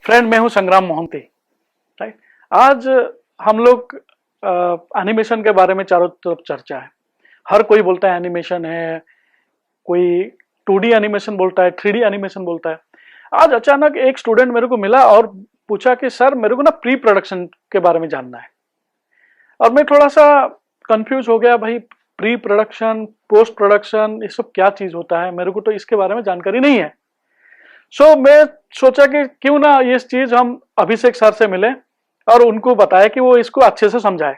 Friend, मैं हूं संग्राम मोहंती। राइट, आज हम लोग एनिमेशन के बारे में चारों तरफ चर्चा है। हर कोई बोलता है एनिमेशन है, कोई 2D एनिमेशन बोलता है, 3D एनिमेशन बोलता है। आज अचानक एक स्टूडेंट मेरे को मिला और पूछा कि सर, मेरे को ना प्री प्रोडक्शन के बारे में जानना है। और मैं थोड़ा सा कंफ्यूज हो गया, भाई प्री प्रोडक्शन, पोस्ट प्रोडक्शन, ये सब क्या चीज होता है? मेरे को तो इसके बारे में जानकारी नहीं है। मैं सोचा कि क्यों ना ये चीज हम अभिषेक सर से मिले और उनको बताया कि वो इसको अच्छे से समझाए।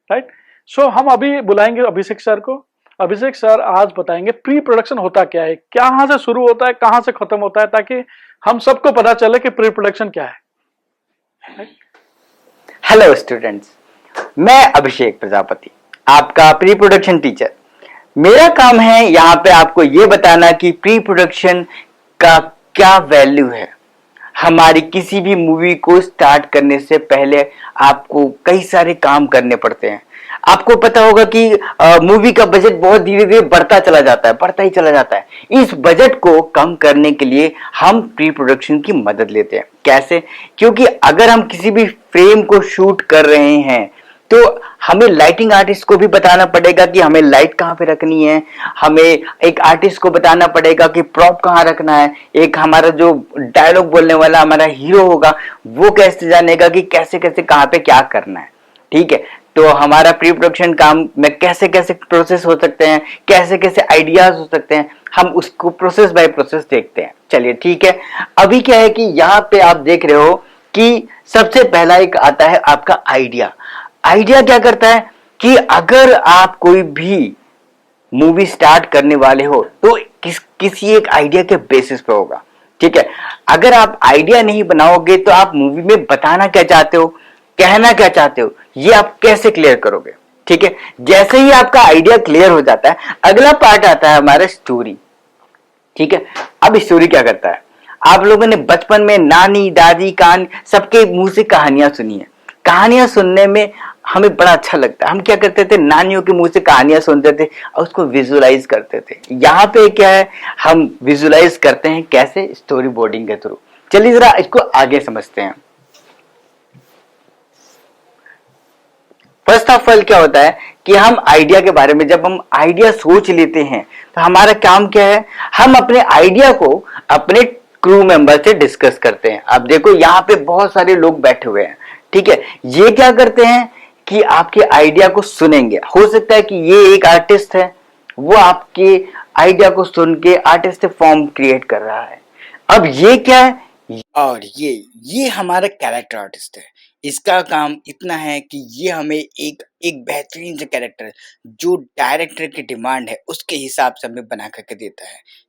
राइट, हम अभी बुलाएंगे अभिषेक सर को। अभिषेक सर आज बताएंगे प्री प्रोडक्शन होता क्या है, कहाँ से शुरू होता है, कहाँ से खत्म होता है, ताकि हम सबको पता चले कि प्री प्रोडक्शन क्या है। हेलो स्टूडेंट्स, मैं अभिषेक प्रजापति, आपका प्री प्रोडक्शन टीचर। मेरा काम है यहाँ पे आपको ये बताना कि प्री प्रोडक्शन का क्या वैल्यू है। हमारी किसी भी मूवी को स्टार्ट करने से पहले आपको कई सारे काम करने पड़ते हैं। आपको पता होगा कि मूवी का बजट बहुत धीरे धीरे बढ़ता चला जाता है, बढ़ता ही चला जाता है। इस बजट को कम करने के लिए हम प्री प्रोडक्शन की मदद लेते हैं। कैसे? क्योंकि अगर हम किसी भी फ्रेम को शूट कर रहे हैं तो हमें लाइटिंग आर्टिस्ट को भी बताना पड़ेगा कि हमें लाइट कहाँ पे रखनी है। हमें एक आर्टिस्ट को बताना पड़ेगा कि प्रॉप कहाँ रखना है। एक हमारा जो डायलॉग बोलने वाला हमारा हीरो होगा, वो कैसे जानेगा कि कैसे कैसे कहाँ पे क्या करना है। ठीक है, तो हमारा प्री प्रोडक्शन काम में कैसे कैसे प्रोसेस हो सकते हैं, कैसे कैसे आइडियाज हो सकते हैं, हम उसको प्रोसेस बाय प्रोसेस देखते हैं। चलिए ठीक है, अभी क्या है कि यहाँ पे आप देख रहे हो कि सबसे पहला एक आता है आपका आइडिया। आइडिया क्या करता है कि अगर आप कोई भी मूवी स्टार्ट करने वाले हो तो किसी एक आइडिया के बेसिस पे होगा। ठीक है, अगर आप आइडिया नहीं बनाओगे तो आप मूवी में बताना क्या चाहते हो, कहना क्या चाहते हो, ये आप कैसे क्लियर करोगे। ठीक है, जैसे ही आपका आइडिया क्लियर हो जाता है, अगला पार्ट आता है हमारा स्टोरी। ठीक है, अब स्टोरी क्या करता है? आप लोगों ने बचपन में नानी दादी कान सबके मुंह से कहानियां सुनी है। कहानियां सुनने में हमें बड़ा अच्छा लगता है। हम क्या करते थे, नानियों के मुंह से कहानियां सुनते थे और उसको विजुअलाइज करते थे। यहाँ पे क्या है, हम विजुअलाइज करते हैं कैसे? स्टोरी बोर्डिंग के थ्रू। चलिए जरा इसको आगे समझते हैं। फर्स्ट ऑफ ऑल क्या होता है कि हम आइडिया के बारे में जब हम आइडिया सोच लेते हैं तो हमारा काम क्या है, हम अपने आइडिया को अपने क्रू मेंबर से डिस्कस करते हैं। अब देखो यहाँ पे बहुत सारे लोग बैठे हुए हैं। ठीक है, ये क्या करते हैं कि आपके आइडिया को सुनेंगे। हो सकता है कि ये एक आर्टिस्ट है, वो आपके आइडिया को सुन के आर्टिस्ट फॉर्म क्रिएट कर रहा है। अब ये क्या है, और ये हमारा कैरेक्टर आर्टिस्ट है। इसका काम इतना है कि ये हमें एक एक बेहतरीन सा कैरेक्टर जो डायरेक्टर की डिमांड है उसके हिसाब से हमें बना करके देता है।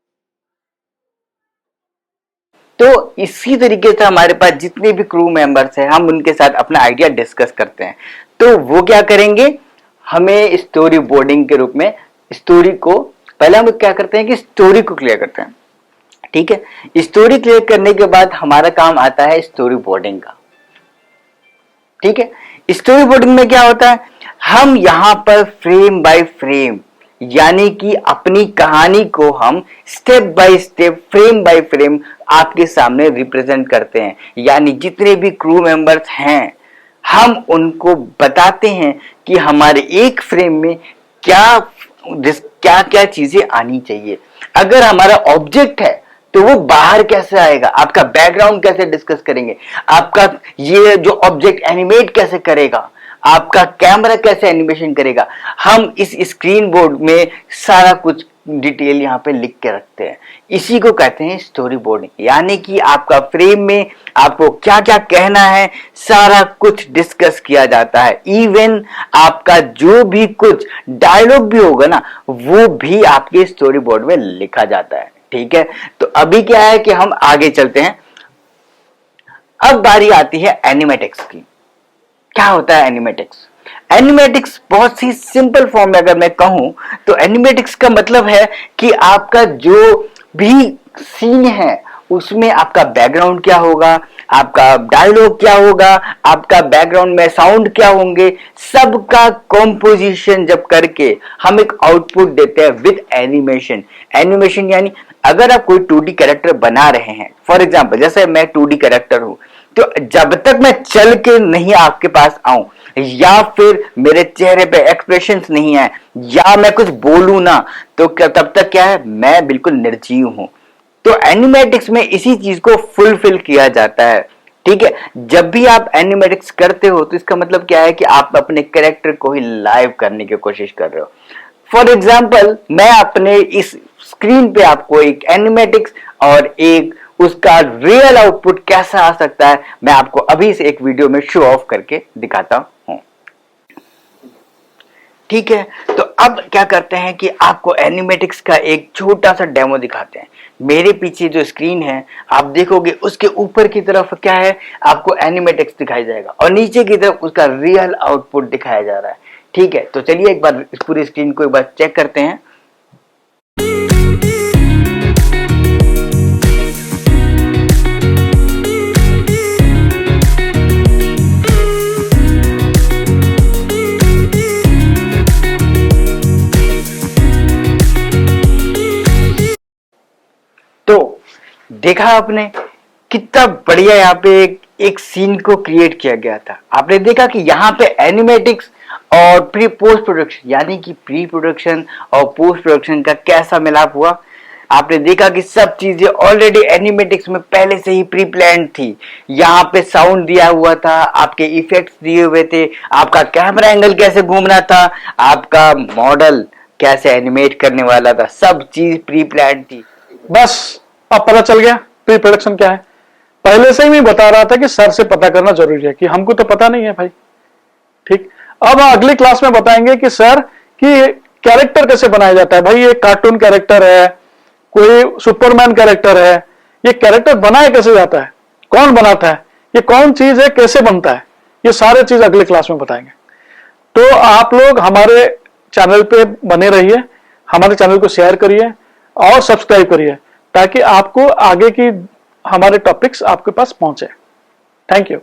तो इसी तरीके से हमारे पास जितने भी क्रू मेंबर्स हैं, हम उनके साथ अपना आइडिया डिस्कस करते हैं। तो वो क्या करेंगे, हमें स्टोरी बोर्डिंग के रूप में स्टोरी को पहले हम क्या करते हैं कि स्टोरी को क्लियर करते हैं। ठीक है, स्टोरी क्लियर करने के बाद हमारा काम आता है स्टोरी बोर्डिंग का। ठीक है, स्टोरी बोर्डिंग में क्या होता है, हम यहाँ पर फ्रेम बाय फ्रेम यानी कि अपनी कहानी को हम step by step, frame by frame आपके सामने रिप्रेजेंट करते हैं। यानी जितने भी क्रू मेंबर्स हैं, हम उनको बताते हैं कि हमारे एक फ्रेम में क्या क्या चीजें आनी चाहिए। अगर हमारा ऑब्जेक्ट है तो वो बाहर कैसे आएगा, आपका बैकग्राउंड कैसे डिस्कस करेंगे, आपका ये जो ऑब्जेक्ट एनिमेट कैसे करेगा, आपका कैमरा कैसे एनिमेशन करेगा, हम इस स्क्रीन बोर्ड में सारा कुछ डिटेल यहाँ पे लिख के रखते हैं। इसी को कहते हैं स्टोरी बोर्डिंग। यानी कि आपका फ्रेम में आपको क्या क्या कहना है, सारा कुछ डिस्कस किया जाता है। इवन आपका जो भी कुछ डायलॉग भी होगा ना, वो भी आपके स्टोरी बोर्ड में लिखा जाता है। ठीक है, तो अभी क्या है कि हम आगे चलते हैं। अब बारी आती है एनिमेटिक्स की। क्या होता है एनिमेटिक्स? एनिमेटिक्स बहुत ही सिंपल फॉर्म में अगर मैं कहूं तो एनिमेटिक्स का मतलब है कि आपका जो भी सीन है उसमें आपका बैकग्राउंड क्या होगा, आपका डायलॉग क्या होगा, आपका बैकग्राउंड में साउंड क्या होंगे, सबका कॉम्पोजिशन जब करके हम एक आउटपुट देते हैं विद एनिमेशन। एनिमेशन यानी अगर आप कोई 2D कैरेक्टर बना रहे हैं, फॉर एग्जांपल जैसे मैं 2D कैरेक्टर हूं, तो जब तक मैं चल के नहीं आपके पास आऊं, या फिर मेरे चेहरे पे एक्सप्रेशंस नहीं है, या मैं कुछ बोलूं ना, तो तब तक क्या है, मैं बिल्कुल निर्जीव हूं। तो एनिमेटिक्स में इसी चीज को फुलफिल किया जाता है। ठीक है, जब भी आप एनिमेटिक्स करते हो तो इसका मतलब क्या है कि आप अपने कैरेक्टर को ही लाइव करने की कोशिश कर रहे हो। फॉर एग्जाम्पल मैं अपने इस स्क्रीन पे आपको एक एनिमेटिक्स और एक उसका रियल आउटपुट कैसा आ सकता है, मैं आपको अभी से एक वीडियो में शो ऑफ करके दिखाता हूं। ठीक है, तो अब क्या करते हैं कि आपको एनिमेटिक्स का एक छोटा सा डेमो दिखाते हैं। मेरे पीछे जो स्क्रीन है आप देखोगे, उसके ऊपर की तरफ क्या है, आपको एनिमेटिक्स दिखाई जाएगा और नीचे की तरफ उसका रियल आउटपुट दिखाया जा रहा है। ठीक है, तो चलिए एक बार इस पूरी स्क्रीन को एक बार चेक करते हैं। तो देखा आपने कितना बढ़िया यहाँ पे एक सीन को क्रिएट किया गया था। आपने देखा कि यहाँ पे एनिमेटिक्स और प्री पोस्ट प्रोडक्शन, यानी कि प्री प्रोडक्शन और पोस्ट प्रोडक्शन का कैसा मिलाप हुआ। आपने देखा कि सब चीजें ऑलरेडी एनिमेटिक्स में पहले से ही प्री प्लान थी। यहाँ पे साउंड दिया हुआ था, आपके इफेक्ट्स दिए हुए थे, आपका कैमरा एंगल कैसे घूमना था, आपका मॉडल कैसे एनिमेट करने वाला था, सब चीज प्री प्लान थी। बस अब पता चल गया प्री प्रोडक्शन क्या है। पहले से ही मैं बता रहा था कि सर से पता करना जरूरी है, कि हमको तो पता नहीं है भाई। ठीक, अब अगली क्लास में बताएंगे कि सर कि कैरेक्टर कैसे बनाया जाता है। भाई ये कार्टून कैरेक्टर है, कोई सुपरमैन कैरेक्टर है, ये कैरेक्टर बनाया कैसे जाता है, कौन बनाता है, ये कौन चीज है, कैसे बनता है, ये सारे चीज अगले क्लास में बताएंगे। तो आप लोग हमारे चैनल पे बने रहिए, हमारे चैनल को शेयर करिए और सब्सक्राइब करिए, ताकि आपको आगे की हमारे टॉपिक्स आपके पास पहुंचे। Thank you.